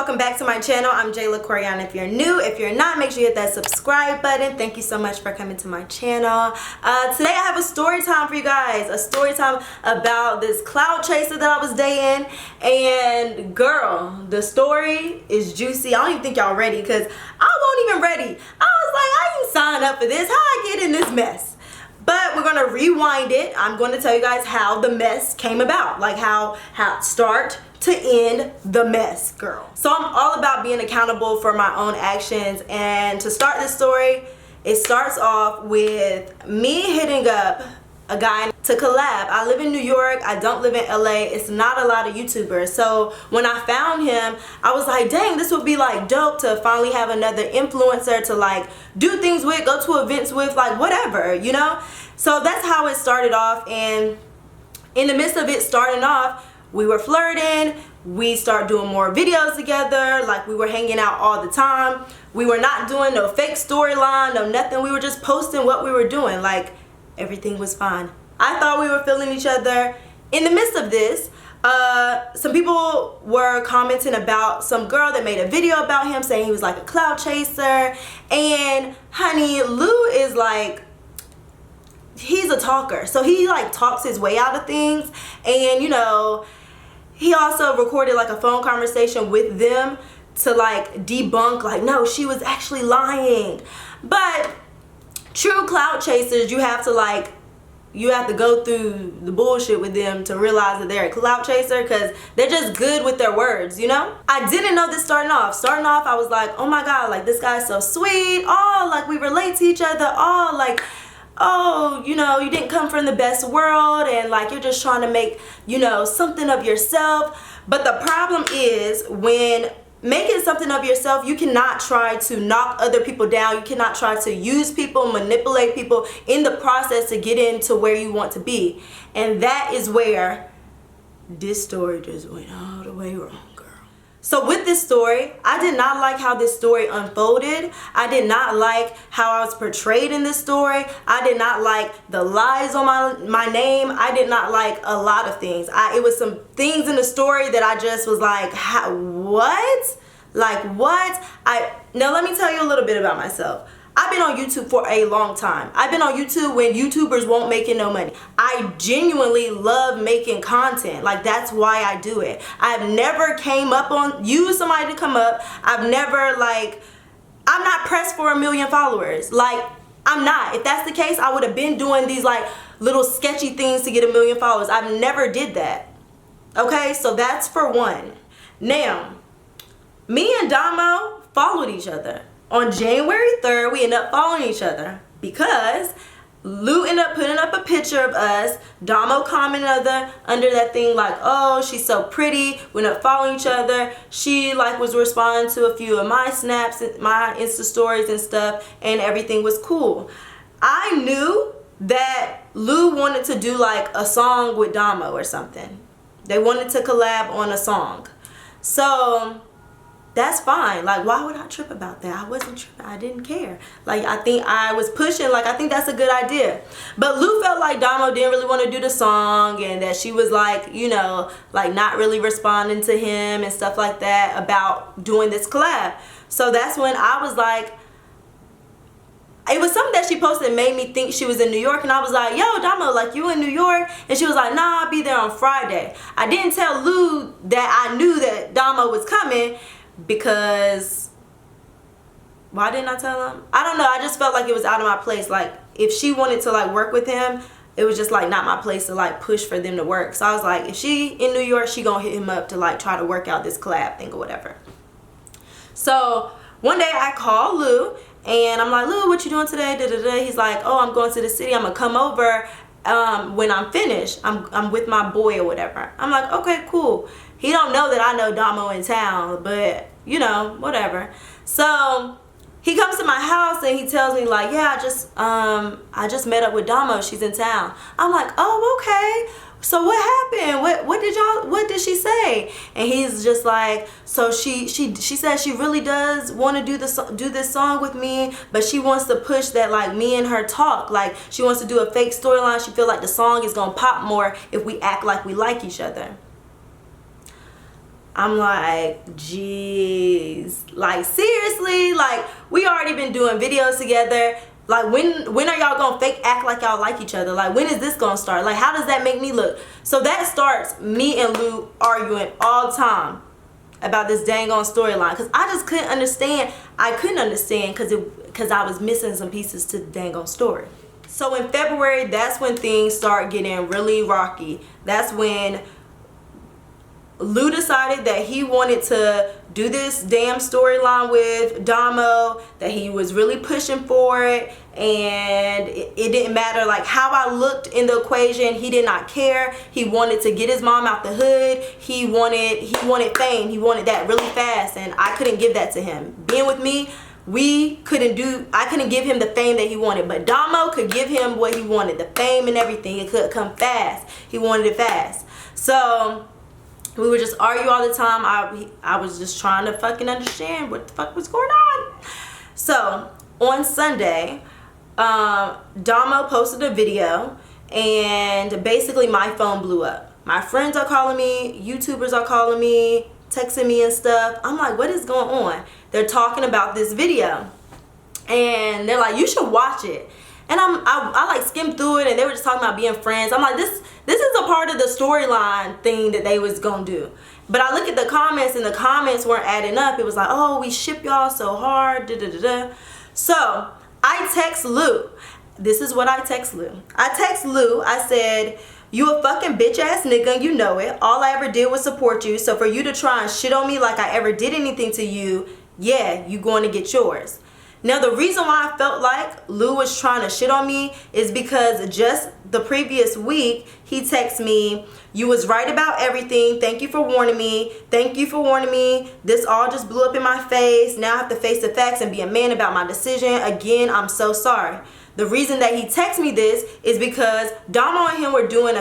welcome back to my channel. I'm Jayla Koriyan. If you're new, if you're not, make sure you hit that subscribe button. Thank you so much for coming to my channel. Today I have a story time for you guys. A story time about this cloud chaser that I was dating. And girl, the story is juicy. I don't even think y'all ready because I wasn't even ready. I was like, I didn't sign up for this. How I get in this mess? But we're gonna rewind it. I'm going to tell you guys how the mess came about. Like how start to end the mess, girl. So I'm all about being accountable for my own actions, and to start this story, it starts off with me hitting up a guy to collab. I live in New York, I don't live in LA. It's not a lot of YouTubers. So when I found him, I was like, dang, this would be like dope to finally have another influencer to like do things with, go to events with, like whatever, you know? So that's how it started off, and in the midst of it starting off, we were flirting, we started doing more videos together, like we were hanging out all the time. We were not doing no fake storyline, no nothing. We were just posting what we were doing, like everything was fine. I thought we were feeling each other. In the midst of this, some people were commenting about some girl that made a video about him saying he was like a cloud chaser. And honey, Lou is like, he's a talker. So he like talks his way out of things. And you know, he also recorded like a phone conversation with them to like debunk, like, no, she was actually lying. But true cloud chasers, you have to go through the bullshit with them to realize that they're a clout chaser, because they're just good with their words, you know? I didn't know this starting off. Starting off, I was like, oh my God, like this guy's so sweet. Oh, like we relate to each other. Oh, like, oh, you know, you didn't come from the best world, and like you're just trying to make, you know, something of yourself. But the problem is, when making something of yourself, you cannot try to knock other people down. You cannot try to use people, manipulate people in the process to get into where you want to be. And that is where this story just went all the way wrong. So with this story, I did not like how this story unfolded. I did not like how I was portrayed in this story. I did not like the lies on my name. I did not like a lot of things. It was some things in the story that I just was like, what? Like what? Now let me tell you a little bit about myself. I've been on YouTube for a long time. I've been on YouTube when YouTubers won't making no money. I genuinely love making content. Like that's why I do it. I've never came up on, used somebody to come up. I've never like, I'm not pressed for 1 million followers. Like I'm not. If that's the case, I would have been doing these like little sketchy things to get 1 million followers. I've never did that. Okay, so that's for one. Now, me and Damo followed each other. On January 3rd, we ended up following each other because Lou ended up putting up a picture of us. Damo commented under that thing like, oh, she's so pretty. We ended up following each other. She like was responding to a few of my snaps, my Insta stories and stuff, and everything was cool. I knew that Lou wanted to do like a song with Damo or something. They wanted to collab on a song. So that's fine. Like, why would I trip about that? I wasn't tripping. I didn't care. Like, I think I was pushing. Like, I think that's a good idea. But Lou felt like Damo didn't really want to do the song, and that she was like, you know, like not really responding to him and stuff like that about doing this collab. So that's when I was like, it was something that she posted made me think she was in New York, and I was like, yo, Damo, like you in New York? And she was like, nah, I'll be there on Friday. I didn't tell Lou that I knew that Damo was coming, because why didn't I tell him? I don't know. I just felt like it was out of my place. Like if she wanted to like work with him, it was just like not my place to like push for them to work. So I was like, if she in New York, she gonna hit him up to like try to work out this collab thing or whatever. So one day I called Lou and I'm like, Lou, what you doing today? Da, da, da. He's like, oh, I'm going to the city. I'm gonna come over when I'm finished. I'm with my boy or whatever. I'm like, okay, cool. He don't know that I know Damo in town, but you know, whatever. So he comes to my house and he tells me like, yeah, I just met up with Damo. She's in town. I'm like, oh, okay. So what happened? What did she say? And he's just like, so she says she really does want to do this song with me, but she wants to push that like me and her talk. Like she wants to do a fake storyline. She feel like the song is gonna pop more if we act like we like each other. I'm like, jeez, like seriously, like we already been doing videos together. Like when are y'all gonna fake act like y'all like each other? Like when is this gonna start? Like how does that make me look? So that starts me and Lou arguing all the time about this dang on storyline, because I just couldn't understand. I couldn't understand because I was missing some pieces to the dang on story. So in February, that's when things start getting really rocky. That's when Lou decided that he wanted to do this damn storyline with Damo, that he was really pushing for it, and it didn't matter like how I looked in the equation. He did not care. He wanted to get his mom out the hood. He wanted fame. He wanted that really fast, and I couldn't give that to him. Being with me, I couldn't give him the fame that he wanted, but Damo could give him what he wanted, the fame and everything. It could come fast. He wanted it fast. So we would just argue all the time. I was just trying to fucking understand what the fuck was going on. So on Sunday, Damo posted a video, and basically my phone blew up. My friends are calling me, YouTubers are calling me, texting me and stuff. I'm like, what is going on? They're talking about this video, and they're like, you should watch it. And I like skimmed through it, and they were just talking about being friends. I'm like, this is a part of the storyline thing that they was gonna do. But I look at the comments, and the comments weren't adding up. It was like, oh, we ship y'all so hard, da da da da. So I text Lou. This is what I text Lou. I text Lou. I said, you a fucking bitch ass nigga, and you know it. All I ever did was support you. So for you to try and shit on me like I ever did anything to you, yeah, you going to get yours. Now, the reason why I felt like Lou was trying to shit on me is because just the previous week, he texted me, you was right about everything. Thank you for warning me. Thank you for warning me. This all just blew up in my face. Now I have to face the facts and be a man about my decision. Again, I'm so sorry. The reason that he texted me this is because Damo and him were going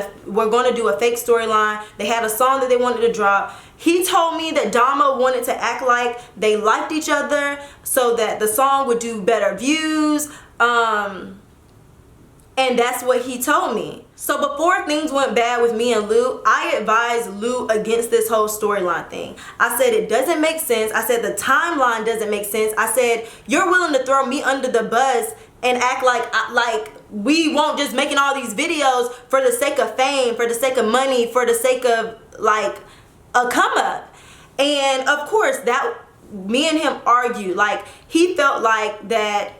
to do a fake storyline. They had a song that they wanted to drop. He told me that Damo wanted to act like they liked each other so that the song would do better views. And that's what he told me. So before things went bad with me and Lou, I advised Lou against this whole storyline thing. I said it doesn't make sense. I said the timeline doesn't make sense. I said you're willing to throw me under the bus and act like we won't just making all these videos for the sake of fame, for the sake of money, for the sake of like a come up. And of course that me and him argued. Like he felt like that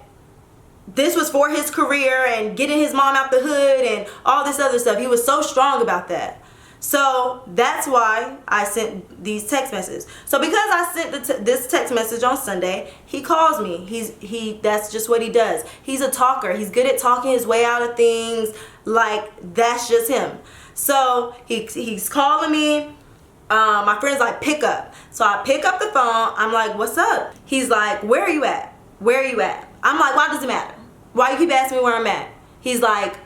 this was for his career and getting his mom out the hood and all this other stuff. He was so strong about that. So that's why I sent these text messages. So because I sent this text message on Sunday, he calls me. That's just what he does. He's a talker. He's good at talking his way out of things. Like that's just him. So he's calling me. My friend's like, pick up. So I pick up the phone. I'm like, what's up? He's like, where are you at? Where are you at? I'm like, why does it matter? Why you keep asking me where I'm at? He's like,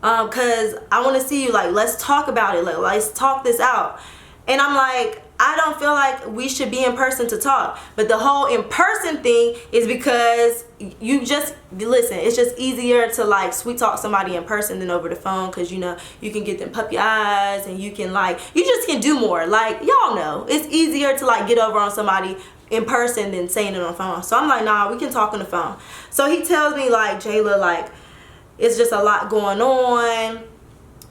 cause I want to see you. Like, let's talk about it. Like, let's talk this out. And I'm like, I don't feel like we should be in person to talk. But the whole in person thing is because you just listen. It's just easier to like sweet talk somebody in person than over the phone, cause you know you can get them puppy eyes and you can like you just can do more. Like y'all know, it's easier to like get over on somebody in person than saying it on the phone. So I'm like, nah, we can talk on the phone. So he tells me like, Jayla, like it's just a lot going on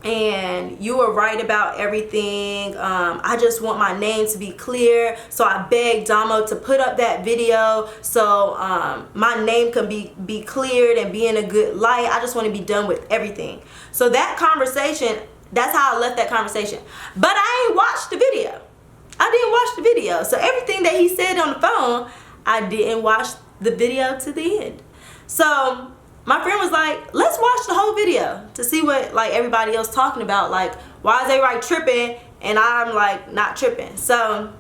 and you were right about everything. I just want my name to be clear. So I begged Damo to put up that video so my name can be cleared and be in a good light. I just want to be done with everything. So that conversation, that's how I left that conversation. But I ain't watched the video. I didn't watch the video. So everything that he said on the phone, I didn't watch the video to the end. So my friend was like, let's watch the whole video to see what like everybody else talking about. Like, why is everybody tripping and I'm like not tripping? So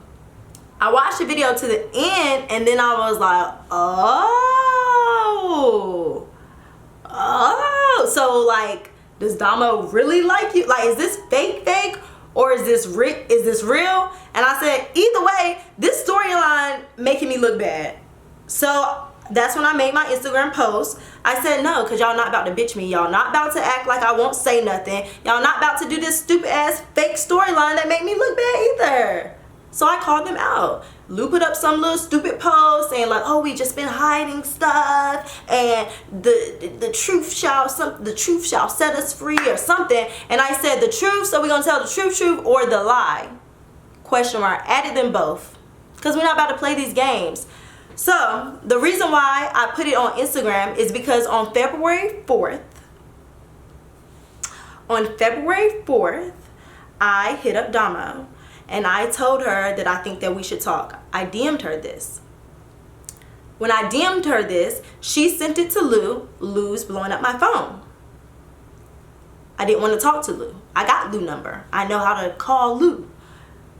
I watched the video to the end and then I was like, oh, so like, does Damo really like you? Like, is this fake? Or is this real? And I said, either way, this storyline making me look bad. So that's when I made my Instagram post. I said no, because y'all not about to bitch me. Y'all not about to act like I won't say nothing. Y'all not about to do this stupid ass fake storyline that make me look bad either. So I called them out. Lou put up some little stupid post saying like, oh, we just been hiding stuff and the truth shall set us free or something. And I said the truth, so we're gonna tell the truth or the lie? Question mark. Added them both. Because we're not about to play these games. So the reason why I put it on Instagram is because on February 4th, I hit up Damo and I told her that I think that we should talk. I DM'd her this. When I DM'd her this, she sent it to Lou. Lou's blowing up my phone. I didn't want to talk to Lou. I got Lou's number. I know how to call Lou.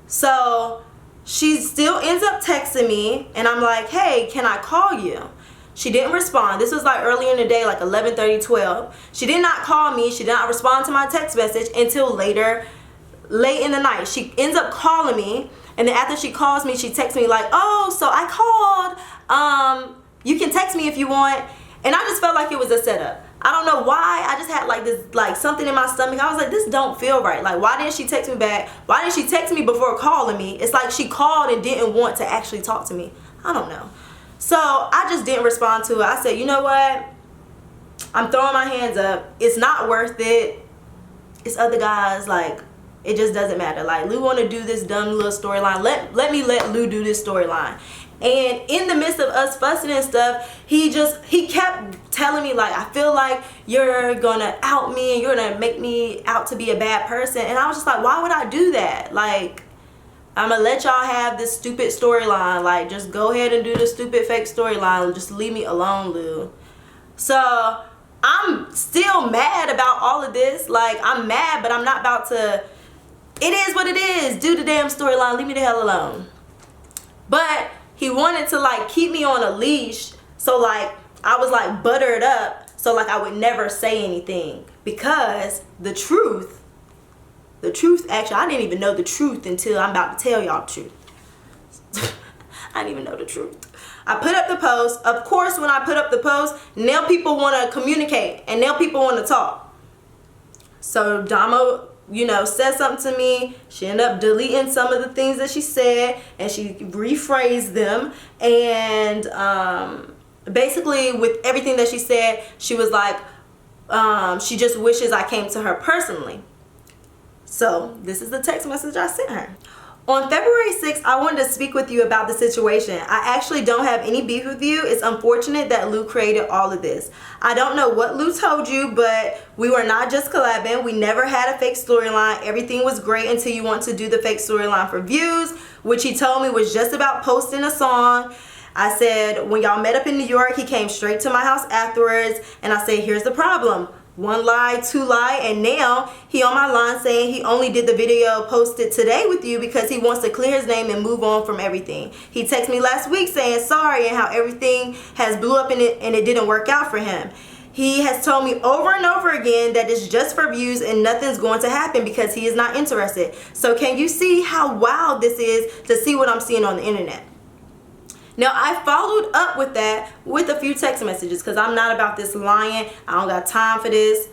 So she still ends up texting me and I'm like, hey, can I call you? She didn't respond. This was like earlier in the day, like 11:30, 12. She did not call me. She did not respond to my text message until later, late in the night. She ends up calling me, and then after she calls me, she texts me like, oh, so I called. You can text me if you want. And I just felt like it was a setup. I don't know why. I just had like this, like something in my stomach. I was like, this don't feel right. Like, why didn't she text me back? Why didn't she text me before calling me? It's like she called and didn't want to actually talk to me. I don't know. So I just didn't respond to it. I said, you know what? I'm throwing my hands up. It's not worth it. It's other guys. Like, it just doesn't matter. Like, Lou want to do this dumb little storyline. Let me let Lou do this storyline. And in the midst of us fussing and stuff, he kept telling me like, I feel like you're gonna out me and you're gonna make me out to be a bad person. And I was just like, why would I do that? Like, I'm gonna let y'all have this stupid storyline. Like, just go ahead and do the stupid fake storyline. Just leave me alone, Lou. So I'm still mad about all of this. Like, I'm mad, but I'm not about to. It is what it is. Do the damn storyline. Leave me the hell alone. But he wanted to like keep me on a leash, so like I was like buttered up, so like I would never say anything, because the truth actually, I didn't even know the truth until I'm about to tell y'all the truth. I didn't even know the truth. I put up the post. Of course, when I put up the post, now people want to communicate and now people want to talk. So Damo, you know, said something to me. She ended up deleting some of the things that she said and she rephrased them. And basically with everything that she said, she was like, she just wishes I came to her personally. So this is the text message I sent her. On February 6th, I wanted to speak with you about the situation. I actually don't have any beef with you. It's unfortunate that Lou created all of this. I don't know what Lou told you, but we were not just collabing. We never had a fake storyline. Everything was great until you want to do the fake storyline for views, which he told me was just about posting a song. I said, when y'all met up in New York, he came straight to my house afterwards, and I said, here's the problem. One lie, two lie, and now he on my line saying he only did the video posted today with you because he wants to clear his name and move on from everything. He texted me last week saying sorry and how everything has blew up in it and it didn't work out for him. He has told me over and over again that it's just for views and nothing's going to happen because he is not interested. So can you see how wild this is to see what I'm seeing on the internet? Now, I followed up with that with a few text messages because I'm not about this lying. I don't got time for this.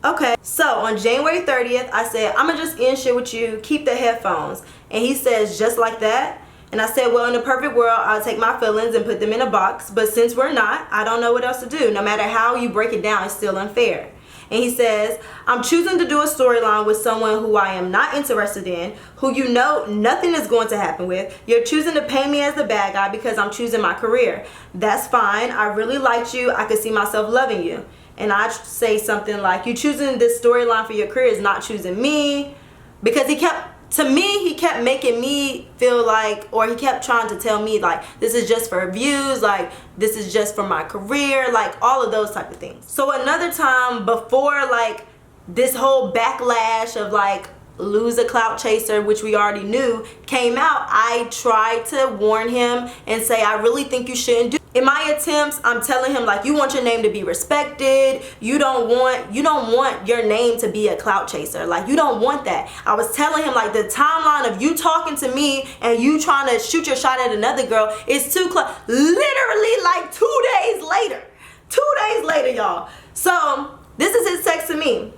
Okay, so on January 30th, I said, I'm going to just end shit with you. Keep the headphones. And he says, just like that? And I said, well, in a perfect world, I'll take my feelings and put them in a box. But since we're not, I don't know what else to do. No matter how you break it down, it's still unfair. And he says, I'm choosing to do a storyline with someone who I am not interested in, who you know nothing is going to happen with. You're choosing to paint me as the bad guy because I'm choosing my career. That's fine. I really liked you. I could see myself loving you. And I say something like, you choosing this storyline for your career is not choosing me. Because he kept making me feel like, or he kept trying to tell me like, this is just for views, like this is just for my career, like all of those type of things. So another time before like this whole backlash of like Lou's a clout chaser, which we already knew, came out, I tried to warn him and say, I really think you shouldn't do. In my attempts, I'm telling him like, you want your name to be respected. You don't want your name to be a clout chaser. Like, you don't want that. I was telling him like the timeline of you talking to me and you trying to shoot your shot at another girl is too close. Literally like 2 days later. 2 days later, y'all. So this is his text to me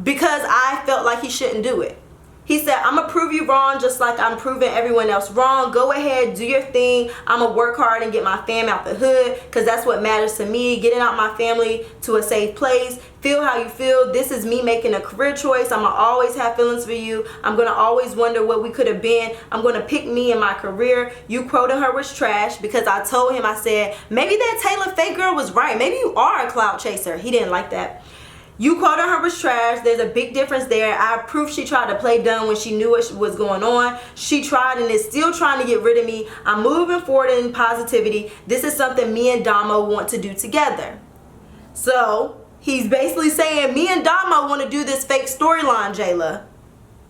because I felt like he shouldn't do it. He said, I'm going to prove you wrong just like I'm proving everyone else wrong. Go ahead, do your thing. I'm going to work hard and get my fam out the hood because that's what matters to me. Getting out my family to a safe place. Feel how you feel. This is me making a career choice. I'm going to always have feelings for you. I'm going to always wonder what we could have been. I'm going to pick me in my career. You quoting her was trash because I told him, I said, maybe that Taylor fake girl was right. Maybe you are a clout chaser. He didn't like that. You quoted her was trash. There's a big difference there. I proof she tried to play dumb when she knew what was going on. She tried and is still trying to get rid of me. I'm moving forward in positivity. This is something me and Damo want to do together. So he's basically saying me and Damo want to do this fake storyline, Jayla.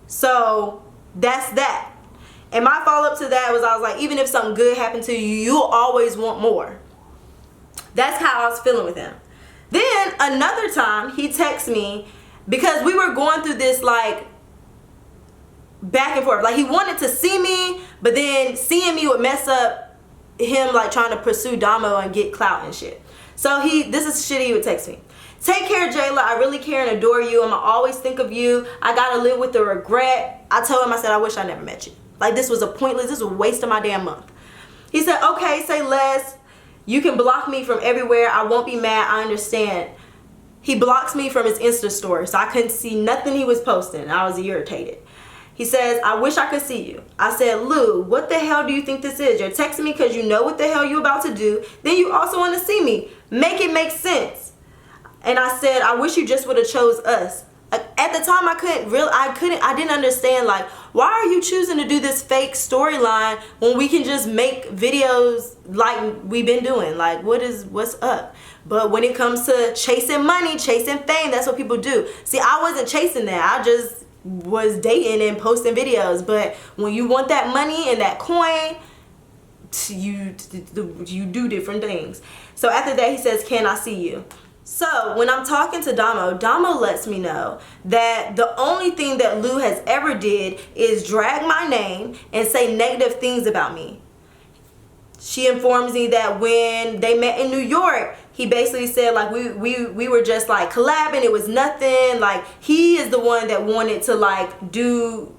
So that's that. And my follow-up to that was, I was like, even if something good happened to you, you'll always want more. That's how I was feeling with him. Then another time he texted me because we were going through this like back and forth. Like he wanted to see me, but then seeing me would mess up him like trying to pursue Damo and get clout and shit. So this is shit he would text me. Take care, Jayla. I really care and adore you. I'ma always think of you. I gotta live with the regret. I told him, I said, I wish I never met you. Like this was a pointless, this was a waste of my damn month. He said, okay, say less. You can block me from everywhere. I won't be mad. I understand. He blocks me from his Insta story, so I couldn't see nothing he was posting. I was irritated. He says, I wish I could see you. I said, Lou, what the hell do you think this is? You're texting me because you know what the hell you're about to do. Then you also want to see me. Make it make sense. And I said, I wish you just would have chose us. At the time, I didn't understand, like, why are you choosing to do this fake storyline when we can just make videos like we've been doing? Like, what's up? But when it comes to chasing money, chasing fame, that's what people do. See, I wasn't chasing that. I just was dating and posting videos. But when you want that money and that coin, you do different things. So after that, he says, can I see you? So when I'm talking to Damo lets me know that the only thing that Lou has ever did is drag my name and say negative things about me. She informs me that when they met in New York, he basically said like we were just like collabing. It was nothing. Like he is the one that wanted to like do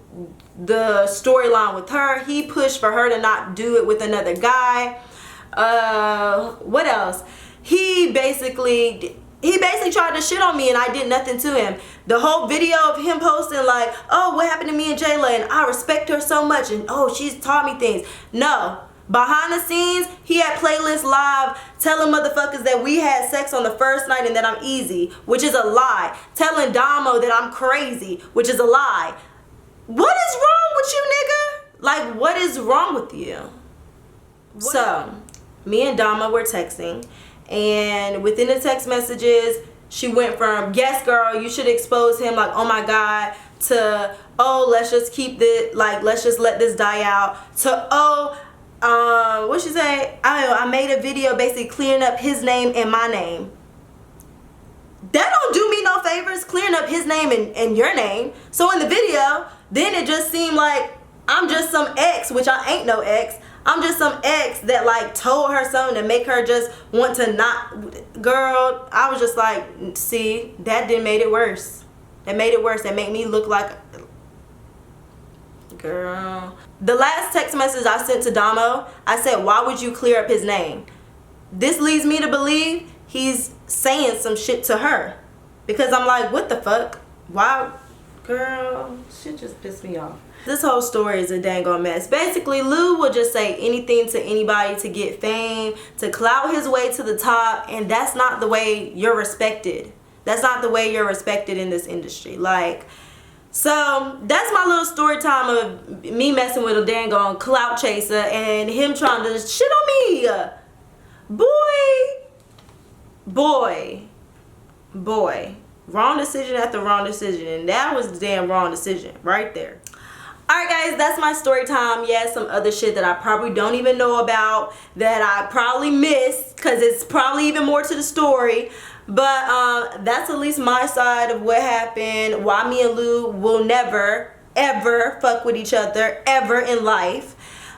the storyline with her. He pushed for her to not do it with another guy. What else? He basically tried to shit on me and I did nothing to him. The whole video of him posting like, oh, what happened to me and Jayla and I respect her so much and oh, she's taught me things. No. Behind the scenes, he had playlists live telling motherfuckers that we had sex on the first night and that I'm easy, which is a lie. Telling Damo that I'm crazy, which is a lie. What is wrong with you, nigga? Like, what is wrong with you? So, me and Damo were texting. And within the text messages, she went from, yes, girl, you should expose him, like, oh my God, to, oh, let's just keep this, like, let's just let this die out, to, oh, what she say? I made a video basically clearing up his name and my name. That don't do me no favors, clearing up his name and your name. So in the video, then it just seemed like I'm just some ex, which I ain't no ex. I'm just some ex that like told her something to make her just want to not. Girl, I was just like, see, that didn't made it worse. That made it worse. That made me look like, girl. The last text message I sent to Damo, I said, why would you clear up his name? This leads me to believe he's saying some shit to her. Because I'm like, what the fuck? Why? Girl, shit just pissed me off. This whole story is a dang on mess. Basically, Lou will just say anything to anybody to get fame, to clout his way to the top, and that's not the way you're respected. That's not the way you're respected in this industry. Like, so that's my little story time of me messing with a dang on clout chaser and him trying to shit on me. Boy. Wrong decision after wrong decision, and that was the damn wrong decision right there. Alright guys, that's my story time. Yeah, some other shit that I probably don't even know about, that I probably missed, because it's probably even more to the story. But that's at least my side of what happened, why me and Lou will never, ever fuck with each other, ever in life.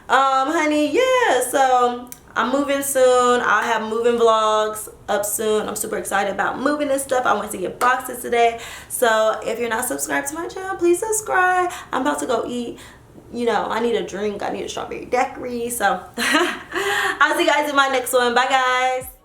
Honey, yeah, so I'm moving soon. I'll have moving vlogs up soon. I'm super excited about moving and stuff. I went to get boxes today. So if you're not subscribed to my channel, please subscribe. I'm about to go eat. You know, I need a drink. I need a strawberry daiquiri. So I'll see you guys in my next one. Bye, guys.